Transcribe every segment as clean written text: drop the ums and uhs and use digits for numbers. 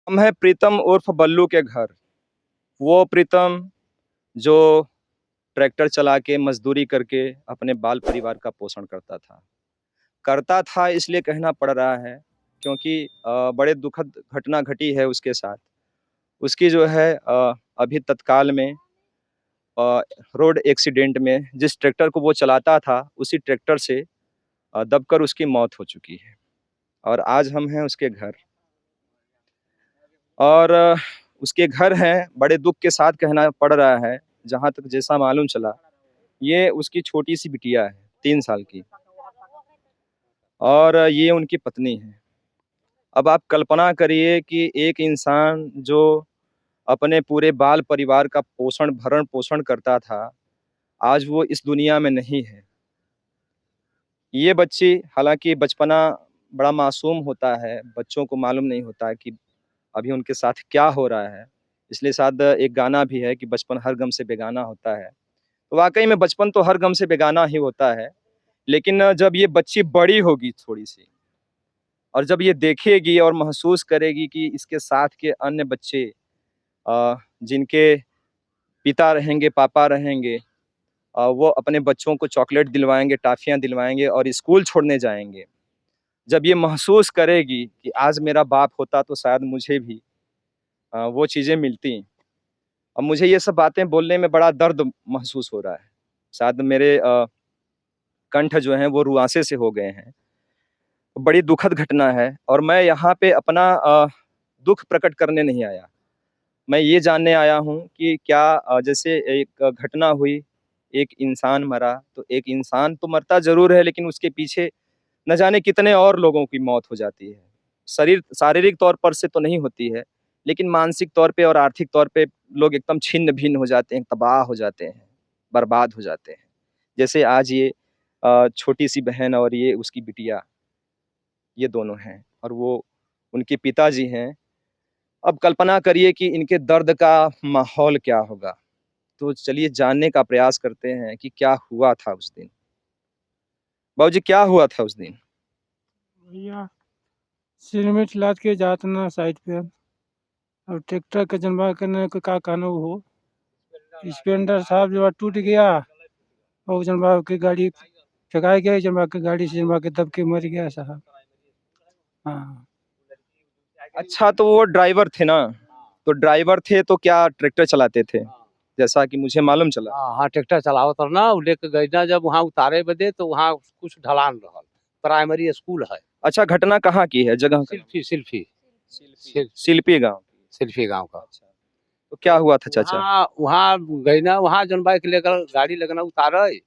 हम है प्रीतम उर्फ बल्लू के घर। वो प्रीतम जो ट्रैक्टर चला के मजदूरी करके अपने बाल परिवार का पोषण करता था इसलिए कहना पड़ रहा है क्योंकि बड़े दुखद घटना घटी है उसके साथ। उसकी जो है अभी तत्काल में रोड एक्सीडेंट में जिस ट्रैक्टर को वो चलाता था उसी ट्रैक्टर से दबकर उसकी मौत हो चुकी है। और आज हम हैं उसके घर और उसके घर हैं, बड़े दुख के साथ कहना पड़ रहा है। जहाँ तक जैसा मालूम चला, ये उसकी छोटी सी बिटिया है, 3 साल की, और ये उनकी पत्नी है। अब आप कल्पना करिए कि एक इंसान जो अपने पूरे बाल परिवार का पोषण भरण पोषण करता था, आज वो इस दुनिया में नहीं है। ये बच्ची, हालांकि बचपना बड़ा मासूम होता है, बच्चों को मालूम नहीं होता है कि अभी उनके साथ क्या हो रहा है। इसलिए शायद एक गाना भी है कि बचपन हर गम से बेगाना होता है। तो वाकई में बचपन तो हर गम से बेगाना ही होता है। लेकिन जब ये बच्ची बड़ी होगी थोड़ी सी, और जब ये देखेगी और महसूस करेगी कि इसके साथ के अन्य बच्चे जिनके पिता रहेंगे, पापा रहेंगे, वो अपने बच्चों को चॉकलेट दिलवाएंगे, टॉफियाँ दिलवाएंगे और स्कूल छोड़ने जाएंगे। जब ये महसूस करेगी कि आज मेरा बाप होता तो शायद मुझे भी वो चीज़ें मिलती। अब मुझे ये सब बातें बोलने में बड़ा दर्द महसूस हो रहा है। शायद मेरे कंठ जो हैं वो रुआंसे से हो गए हैं। बड़ी दुखद घटना है और मैं यहाँ पे अपना दुख प्रकट करने नहीं आया। मैं ये जानने आया हूँ कि क्या जैसे एक घटना हुई, एक इंसान मरा, तो एक इंसान तो मरता ज़रूर है लेकिन उसके पीछे न जाने कितने और लोगों की मौत हो जाती है। शारीरिक तौर पर से तो नहीं होती है, लेकिन मानसिक तौर पे और आर्थिक तौर पे लोग एकदम छिन्न-भिन्न हो जाते हैं, तबाह हो जाते हैं, बर्बाद हो जाते हैं। जैसे आज ये छोटी-सी बहन और ये उसकी बिटिया, ये दोनों हैं और वो उनके पिताजी हैं। अब कल्पना करिए कि इनके दर्द का माहौल क्या होगा। तो चलिए जानने का प्रयास करते हैं कि क्या हुआ था उस दिन। बाबूजी, क्या हुआ था उस दिन? भैया सिरमिट लाद के जात ना साइड पे और ट्रैक्टर के जनवा करने को का कहना हो स्प्लेंडर साहब जो टूट गया और जनवा की गाड़ी फेंकाई गई, जनवा की गाड़ी से जनवा के दब के मर गया साहब। हाँ अच्छा, तो वो ड्राइवर थे ना? तो ड्राइवर थे तो क्या ट्रैक्टर चलाते थे? जैसा कि मुझे मालूम चला। हाँ हाँ, ट्रैक्टर चलावत रह ना, उ लेके गई ना जब वहाँ उतारे बदे तो वहाँ कुछ ढलान रहल, प्राइमरी स्कूल है। अच्छा, घटना कहाँ की है? जगह का नाम? सिल्फी सिल्फी शिल्पी गाँव। सिल्फी गांव का। अच्छा, तो क्या हुआ था चाचा? वहाँ वहाँ गई ना, वहाँ जौन बाइक लेकर गाड़ी लगना उतारे,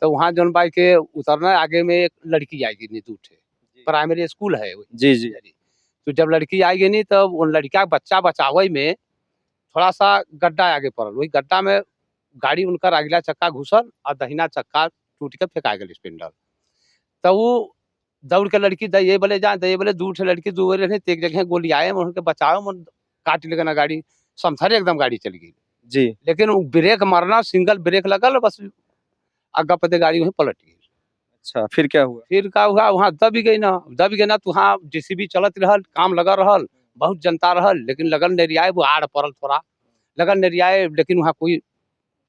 तो वहाँ जौन बाइक के उतरना आगे में एक लड़की आएगी नीतू थे, प्राइमरी स्कूल है वो। जी, जी। तो जब लड़की आएगी नहीं तब वो लड़का बच्चा बचावे में थोड़ा सा गड्ढा आगे पड़ल, वही गड्ढा में गाड़ी उनकर अगला चक्का घुसल और दहिना चक्का टूट के फेंका गया स्पिंडल। तो वो दौड़ के लड़की दइए बोले जा दइए बोले, दूर से लड़की दूर रहे एक जगह गोली आए उनके बचाव मन काट लेगा ना गाड़ी, समथरे एकदम गाड़ी चल गई। जी। लेकिन वो ब्रेक मारना, सिंगल ब्रेक लगल बस, आगे पते गाड़ी वहीं पलट गई। अच्छा, फिर क्या हुआ? फिर का हुआ, वहाँ दब गई ना तो वहाँ जेसीबी चलत रहल, काम लगा रहल, बहुत जनता रहल, लेकिन लगन नेरियाए वो आड़ पड़ल थोड़ा, लगन नेरियाए लेकिन वहाँ कोई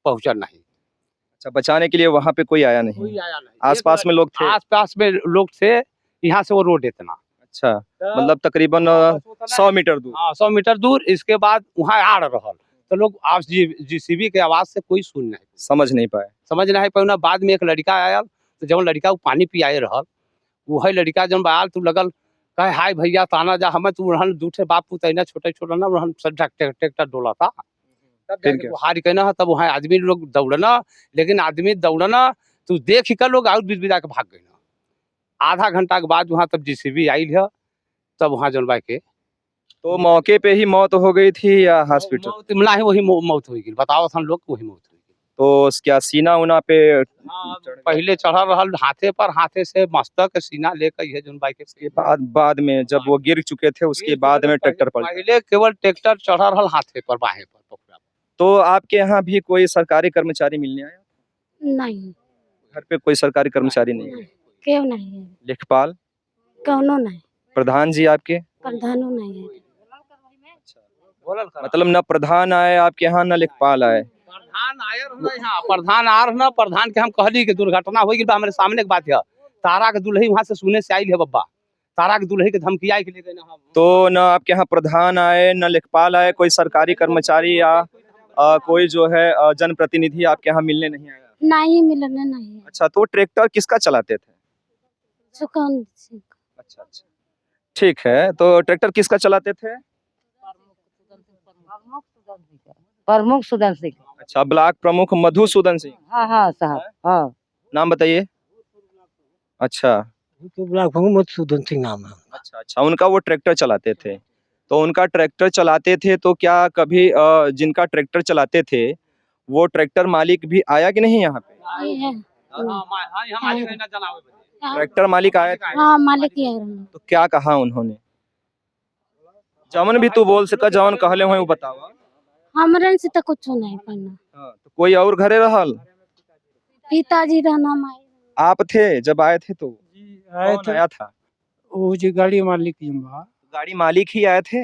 पहुँचल नहीं। अच्छा, बचाने के लिए वहाँ पे कोई आया नहीं? कोई आया नहीं। आस-पास में लोग थे? आस-पास में लोग थे, यहाँ से वो रोड इतना। अच्छा, मतलब तकरीबन 100 मीटर दूर। हाँ, 100 मीटर दूर, इसके बाद वहाँ आड़ रहल। तो लोग आज जेसीबी के आवाज़ से कोई सुन नहीं, समझ नहीं पाए। समझ नहीं पाए। बाद में एक लड़का आया, तो जब लड़का वो पानी पियाए रहल, वही लड़का जब आयल तो लगल कहे हाय भैया ताना जा, हमें तू रहन दूठे बाप पुत ना छोटे-छोटे ना रहन ट्रैक्टर डोला था। तब फिर जाके क्या? वो हार के ना, तब वहाँ आदमी लोग दौड़ना, लेकिन आदमी दौड़ना तो देख कर लोग आउट बिदा के भाग गए ना। आधा घंटा के बाद वहाँ तब जेसीबी आई है, तब वहाँ जौन बा के तो मौके पे ही मौत हो गई थी या हॉस्पिटल? मौत मिला है, वही मौत हुई गई। बताओ हम लोग वही मौत हुई गई। तो क्या सीना-उना पे हाँ, चढ़ गया? पहले चढ़ल रहल हाथे पर, हाथे से मस्तक सीना लेकर ये जौन बाइक उसके बाद में जब वो गिर चुके थे उसके बाद में ट्रैक्टर पलटा। पहले केवल ट्रैक्टर चढ़ल रहल हाथे पर, बाहें पर पकड़ा। तो आपके यहाँ भी कोई सरकारी कर्मचारी मिलने आया? नहीं, घर पे कोई सरकारी कर्मचारी नहीं है? नहीं, केहू नहीं है, लेखपाल? कौनो नहीं, प्रधान जी आपके? प्रधानो नहीं है। मतलब न प्रधान आए आपके यहाँ न लेखपाल आए। प्रधान आयर ना यहाँ प्रधान आर ना प्रधान के हम कहली कि दुर्घटना हो गई हमारे सामने के बात है। तारा के दुल्ही वहाँ से सुने से आई है बब्बा। तारा के दुल्ही के धमकी आई के ले गए ना हम। तो न आपके यहाँ प्रधान आए न लेखपाल आए, कोई सरकारी कर्मचारी या कोई जो है जनप्रतिनिधि आपके यहाँ मिलने नहीं आया? नहीं मिलने नहीं है। अच्छा, तो ट्रैक्टर किसका चलाते थे? सुकन सिंह। अच्छा अच्छा, ठीक है। तो ट्रैक्टर किसका चलाते थे? प्रमुख सुदन सिंह। अच्छा, ब्लॉक प्रमुख मधुसूदन सिंह। हाँ हाँ साहब हाँ। नाम बताइए। अच्छा तो ब्लॉक प्रमुख मधुसूदन सिंह नाम है। अच्छा अच्छा, उनका वो ट्रैक्टर चलाते थे। तो उनका ट्रैक्टर चलाते थे तो क्या कभी जिनका ट्रैक्टर चलाते थे वो ट्रैक्टर मालिक भी आया कि नहीं यहाँ पे? ये है। ट्रैक्टर मालिक आए थे? हाँ मालिक ही है। तो क्या कहा उन्होंने? जवन भी तू बोल सका, जवन कहले हुए वो बतावा। हमरन से तो कुछ नहीं करना। हाँ, तो कोई और घरे रहल? पिताजी रहना माई। आप थे जब आए थे तो? आए कौन थे आया था? वो जो गाड़ी मालिक जुम्बा गाड़ी मालिक ही आए थे?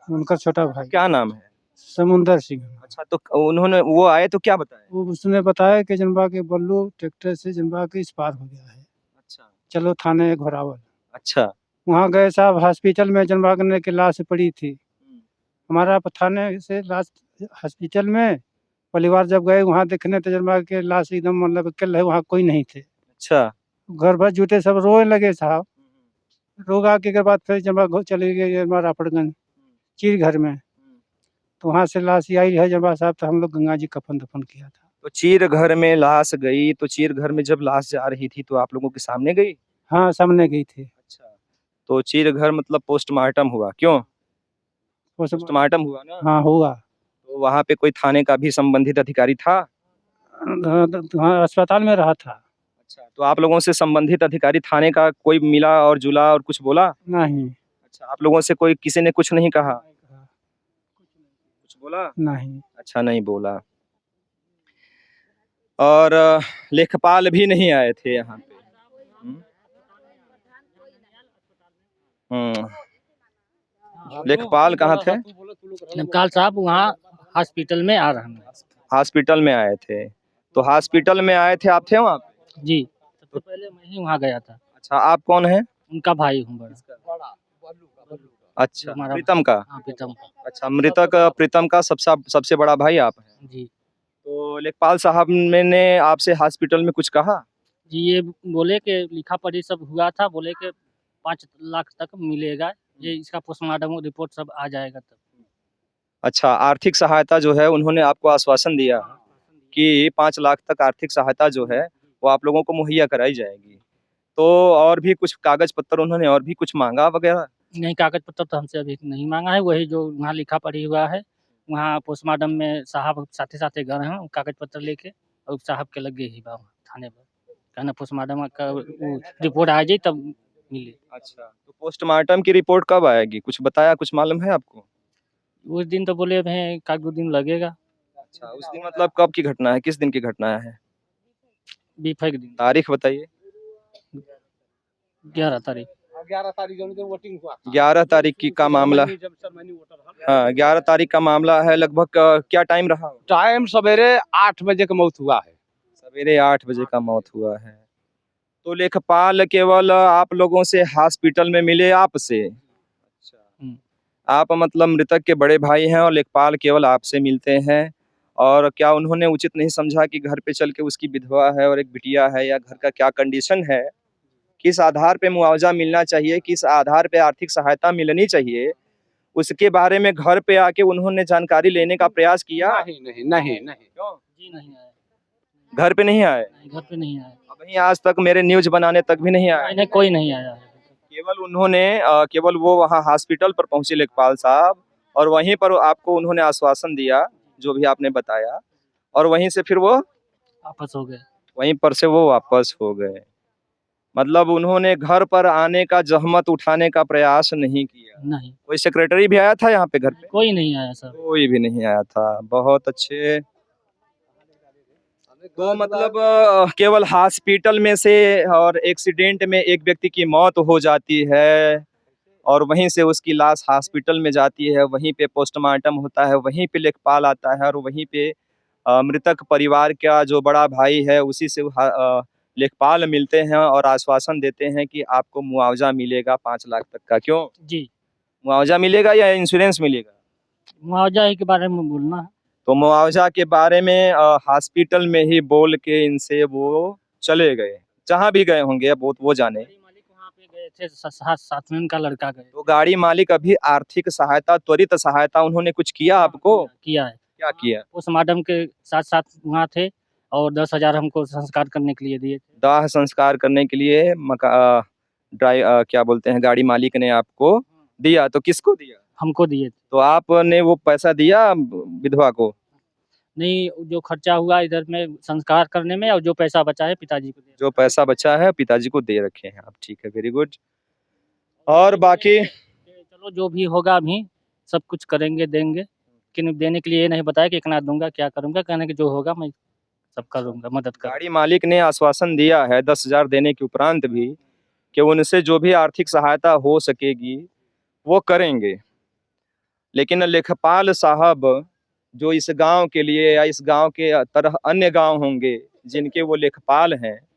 उनका छोटा भाई क्या नाम है? समुंदर सिंह। अच्छा, तो उन्होंने वो आए तो क्या बताया? वो उसने बताया कि जनबा के बल्लू ट्रैक्टर से जनबा के इस पार हो गया है, अच्छा चलो थाने घोरावल। अच्छा। वहाँ गए साहब, हॉस्पिटल में जनबा करने की लाश पड़ी थी। हमारा थाने से लाश हॉस्पिटल में परिवार जब गए वहाँ देखने तो जनबा के लाश एकदम मतलब कल है, वहाँ कोई नहीं थे। अच्छा। घर भर जुटे सब रोने लगे साहब। रोगा के बाद फिर जनबा चले गए जनबा राफड़गंज चीर घर में। तो वहाँ से लाश आई है जनबा साहब, तो हम लोग गंगा जी कफन दफन किया था। तो चीर घर में लाश गई, तो चीर घर में जब लाश जा रही थी तो आप लोगों के सामने गई? हाँ सामने गई थी। अच्छा, तो चीर घर मतलब पोस्टमार्टम हुआ, क्यों? वो सब पोस्टमार्टम हुआ ना? हाँ हुआ। तो वहाँ पे कोई थाने का भी संबंधित अधिकारी था? हाँ अस्पताल में रहा था। अच्छा, तो आप लोगों से संबंधित अधिकारी थाने का कोई मिला और जुला और कुछ बोला? नहीं अच्छा, आप लोगों से कोई किसी ने कुछ नहीं कहा? कुछ बोला? नहीं अच्छा, नहीं बोला। और लेखपाल भी नहीं आए थे यहाँ पे? हम्म। लेखपाल कहाँ थे? लेखपाल साहब वहाँ हॉस्पिटल में आ रहे हैं। हॉस्पिटल में आए थे। तो हॉस्पिटल में आए थे, आप थे वहाँ पे? जी, सबसे पहले मैं ही वहाँ गया था। अच्छा, आप कौन हैं? उनका भाई हूँ बड़ा। अच्छा, हमारा प्रीतम का? हाँ प्रीतम का। अच्छा, मृतक प्रीतम का सबसे बड़ा भाई आप हैं? जी तो लेखपाल साहब ने आपसे हॉस्पिटल में कुछ कहा? जी, ये बोले कि लिखा पढ़ी सब हुआ था, बोले कि 5 लाख तक मिलेगा, ये इसका पोस्टमार्टम रिपोर्ट सब आ जाएगा तब। अच्छा, आर्थिक सहायता जो है उन्होंने आपको आश्वासन दिया कि 5 लाख तक आर्थिक सहायता जो है वो आप लोगों को मुहैया कराई जाएगी। तो और भी कुछ कागज पत्तर उन्होंने और भी कुछ मांगा वगैरह? नहीं, कागज पत्र तो हमसे अभी नहीं मांगा है, वही जो वहाँ लिखा पढ़ी हुआ है, वहाँ पोस्टमार्टम में साहब साथे साथे गए हैं कागज पत्र लेके, और साहब के लगे ही बा थाने पर, कहना पोस्टमार्टम का वो रिपोर्ट आ जाए तब मिले। अच्छा, तो पोस्टमार्टम की रिपोर्ट कब आएगी? कुछ बताया, कुछ मालूम है आपको? उस दिन तो बोले हैं एक आध 2 दिन लगेगा। अच्छा, उस दिन मतलब कब की घटना है? किस दिन की घटना है? बीफे के दिन, तारीख बताइए। 11 तारीख। 11 तारीख जो दिन वोटिंग हुआ था। 11 तारीख की का मामला? जब सरमनी वोटर हाँ, 11 तारीख का मामला है। लगभग क्या टाइम रहा? टाइम सवेरे 8 बजे का मौत हुआ है। सवेरे 8 बजे का मौत हुआ है। तो लेखपाल केवल आप लोगों से हॉस्पिटल में मिले आपसे? अच्छा, आप मतलब मृतक के बड़े भाई हैं और लेखपाल केवल आपसे मिलते हैं। और क्या उन्होंने उचित नहीं समझा कि घर पे चल के उसकी विधवा है और एक बिटिया है, या घर का क्या कंडीशन है, किस आधार पे मुआवजा मिलना चाहिए, किस आधार पे आर्थिक सहायता मिलनी चाहिए, उसके बारे में घर पे आके उन्होंने जानकारी लेने का प्रयास किया? नहीं नहीं नहीं नहीं। क्यों? जी नहीं आए, घर पे नहीं आए? नहीं घर पे नहीं आए, अभी आज तक मेरे न्यूज बनाने तक भी नहीं आए? नहीं कोई नहीं आया है। केवल उन्होंने केवल वो वहाँ हॉस्पिटल पर पहुंचे लेखपाल साहब, और वहीं पर आपको उन्होंने आश्वासन दिया जो भी आपने बताया, और वहीं से फिर वो वापस हो गए। वहीं पर से वो वापस हो गए। मतलब उन्होंने घर पर आने का जहमत उठाने का प्रयास नहीं किया? नहीं, कोई सेक्रेटरी भी आया था यहाँ पे घर पे? कोई नहीं आया सर। कोई भी नहीं आया था। बहुत अच्छे। तो मतलब केवल हॉस्पिटल में से और एक्सीडेंट में एक व्यक्ति की मौत हो जाती है, और वहीं से उसकी लाश हॉस्पिटल में जाती है, वहीं पे पोस्टमार्टम होता है, वहीं पे लेखपाल आता है और वहीं पे मृतक परिवार का जो बड़ा भाई है उसी से लेखपाल मिलते हैं और आश्वासन देते हैं कि आपको मुआवजा मिलेगा 5 लाख तक का। क्यों? जी, मुआवजा मिलेगा या इंश्योरेंस मिलेगा? मुआवजा ही के बारे में बोलना है। तो मुआवजा के बारे में हॉस्पिटल में ही बोल के इनसे वो चले गए। जहाँ भी गए होंगे अब वो जाने। गाड़ी मालिक वहाँ पे गए थे, साथ में उनका लड़का गए। तो गाड़ी मालिक अभी आर्थिक सहायता, त्वरित सहायता उन्होंने कुछ किया आपको? किया है। क्या किया? पोस्टमार्टम के साथ-साथ वहाँ थे और 10,000 हमको संस्कार करने के लिए दिए थे। दाह संस्कार करने के लिए क्या बोलते हैं, गाड़ी मालिक ने आपको दिया। तो किसको दिया? हमको दिए थे। तो आपने वो पैसा दिया विधवा को? नहीं, जो खर्चा हुआ इधर में संस्कार करने में और जो पैसा बचा है पिताजी को दे जो पैसा बचा है पिताजी को दे रखे हैं आप। ठीक है, वेरी गुड। और बाकी चलो जो भी होगा अभी सब कुछ करेंगे, देंगे। लेकिन देने के लिए ये नहीं बताया कि इतना दूँगा, क्या करूँगा, कहने कि जो होगा मैं सब करूँगा, मदद करूँगा। गाड़ी मालिक ने आश्वासन दिया है 10,000 देने के उपरांत भी कि उनसे जो भी आर्थिक सहायता हो सकेगी वो करेंगे। लेकिन लेखपाल साहब जो इस गांव के लिए या इस गांव के तरह अन्य गांव होंगे जिनके वो लेखपाल हैं,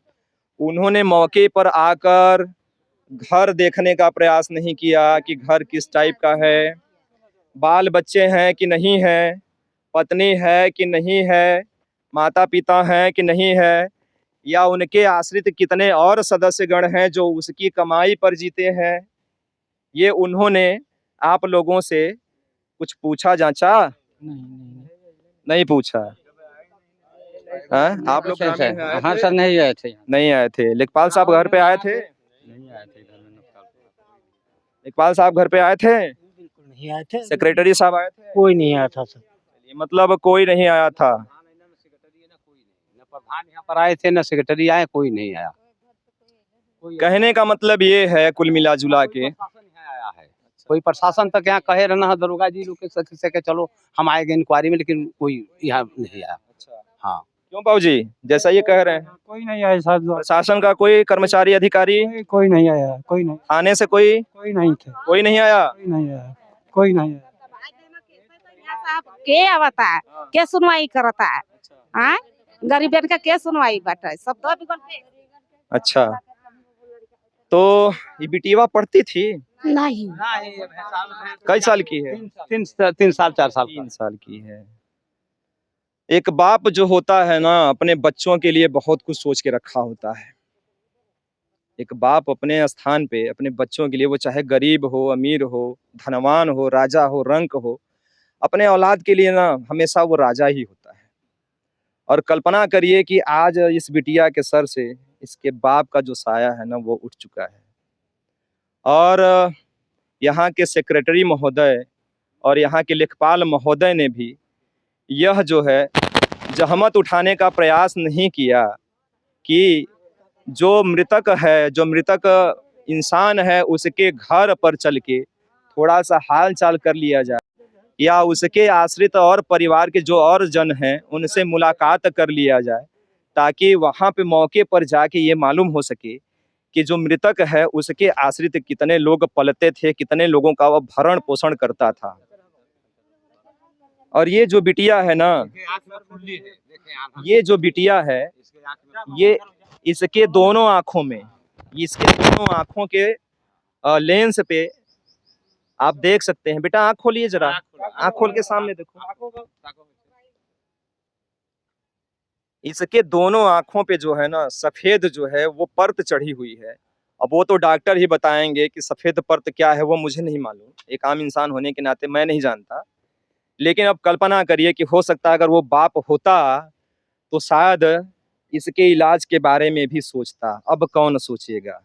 उन्होंने मौके पर आकर घर देखने का प्रयास नहीं किया कि घर किस टाइप का है, बाल बच्चे हैं कि नहीं है, पत्नी है कि नहीं है, माता पिता हैं कि नहीं है, या उनके आश्रित कितने और सदस्यगण हैं जो उसकी कमाई पर जीते हैं। ये उन्होंने आप लोगों से कुछ पूछा जांचा? नहीं। नहीं पूछा। हाँ, आप लोग अच्छा, ग्रामीण हैं, आए हाँ थे? सर, नहीं आए थे यहाँ। नहीं आए थे। लेखपाल साहब घर पे आए थे? नहीं आए थे घर में नौकरी। लेखपाल साहब घर पे आए थे? बिल्कुल नहीं आए थे, सेक्रेटरी साहब आए थे? कोई नहीं आया था सर। मतलब कोई नहीं आया था। न प्रधान यहाँ पर आए थे, न सेक्रेटरी आए, कोई नहीं आया। कहने का मतलब ये है कुल मिला जुला के प्रशासन यहाँ आया है। कोई प्रशासन तक यहाँ कहे रहना है दरोगा जी लोग के चलो हम आएंगे इंक्वायरी में, लेकिन कोई यहाँ नहीं आया। हाँ, क्यों बाबूजी, जैसा ये कह रहे हैं? कोई नहीं आया साहब, प्रशासन का कोई कर्मचारी अधिकारी, कोई नहीं आया, कोई नहीं, थाने से कोई नहीं थे, कोई नहीं आया? कोई नहीं आया, कोई नहीं आया। के आवता है, के सुनवाई करता है? हाँ, गरीबन का के सुनवाई बाटे, सब तो बिगड़ गए। अच्छा, तो ये बिटिया पढ़ती थी? नहीं। कई साल की है? 3 साल 4 साल 3 साल की है। एक बाप जो होता है ना, अपने बच्चों के लिए बहुत कुछ सोच के रखा होता है। एक बाप अपने स्थान पे अपने बच्चों के लिए, वो चाहे गरीब हो, अमीर हो, धनवान हो, राजा हो, रंक हो, अपने औलाद के लिए ना हमेशा वो राजा ही होता है। और कल्पना करिए कि आज इस बिटिया के सर से इसके बाप का जो साया है ना वो उठ चुका है। और यहाँ के सेक्रेटरी महोदय और यहाँ के लेखपाल महोदय ने भी यह जो है जहमत उठाने का प्रयास नहीं किया कि जो मृतक इंसान है उसके घर पर चल के थोड़ा सा हाल चाल कर लिया जाए, या उसके आश्रित और परिवार के जो और जन हैं उनसे मुलाकात कर लिया जाए, ताकि वहाँ पे मौके पर जाके ये मालूम हो सके कि जो मृतक है उसके आश्रित कितने लोग पलते थे, कितने लोगों का वह भरण पोषण करता था। और ये जो बिटिया है ना, ये जो बिटिया है, ये इसके दोनों आँखों के लेंस पे आप देख सकते हैं। बेटा आँख खोलिए जरा, आँख खोल के सामने देखो। इसके दोनों आँखों पे जो है ना सफेद जो है वो परत चढ़ी हुई है। अब वो तो डॉक्टर ही बताएंगे कि सफेद परत क्या है, वो मुझे नहीं मालूम, एक आम इंसान होने के नाते मैं नहीं जानता। लेकिन अब कल्पना करिए कि हो सकता है अगर वो बाप होता तो शायद इसके इलाज के बारे में भी सोचता। अब कौन सोचेगा?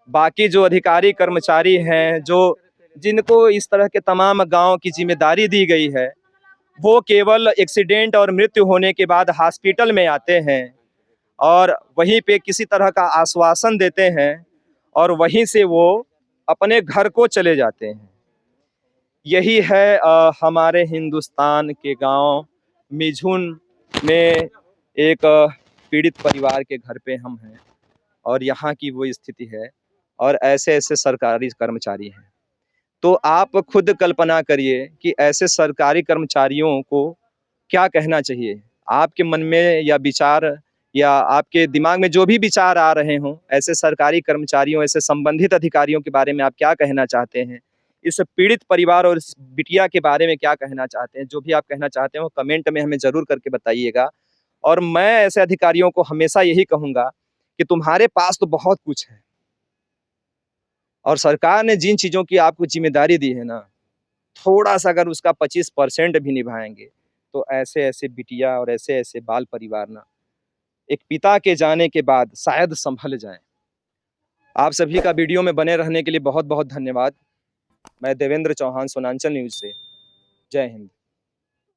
बाकी जो अधिकारी कर्मचारी हैं, जो जिनको इस तरह के तमाम गांव की जिम्मेदारी दी गई है, वो केवल एक्सीडेंट और मृत्यु होने के बाद हॉस्पिटल में आते हैं और वहीं पे किसी तरह का आश्वासन देते हैं और वहीं से वो अपने घर को चले जाते हैं। यही है हमारे हिंदुस्तान के गांव मिझुन में एक पीड़ित परिवार के घर पे हम हैं और यहाँ की वो स्थिति है। और ऐसे-ऐसे सरकारी कर्मचारी हैं। तो आप खुद कल्पना करिए कि ऐसे सरकारी कर्मचारियों को क्या कहना चाहिए? आपके मन में या विचार या आपके दिमाग में जो भी विचार आ रहे हों, ऐसे सरकारी कर्मचारियों, ऐसे संबंधित अधिकारियों के बारे में आप क्या कहना चाहते हैं? इस पीड़ित परिवार और इस बिटिया के बारे में क्या कहना चाहते हैं? जो भी आप कहना चाहते हो कमेंट में हमें ज़रूर करके बताइएगा। और मैं ऐसे अधिकारियों को हमेशा यही कहूँगा कि तुम्हारे पास तो बहुत कुछ है और सरकार ने जिन चीज़ों की आपको ज़िम्मेदारी दी है ना, थोड़ा-सा अगर उसका 25% भी निभाएँगे, तो ऐसे-ऐसे बिटिया और ऐसे-ऐसे बाल परिवार ना एक पिता के जाने के बाद शायद सँभल जाएँ। आप सभी का वीडियो में बने रहने के लिए बहुत-बहुत धन्यवाद। मैं देवेंद्र चौहान, सोनांचल न्यूज़ से। जय हिंद।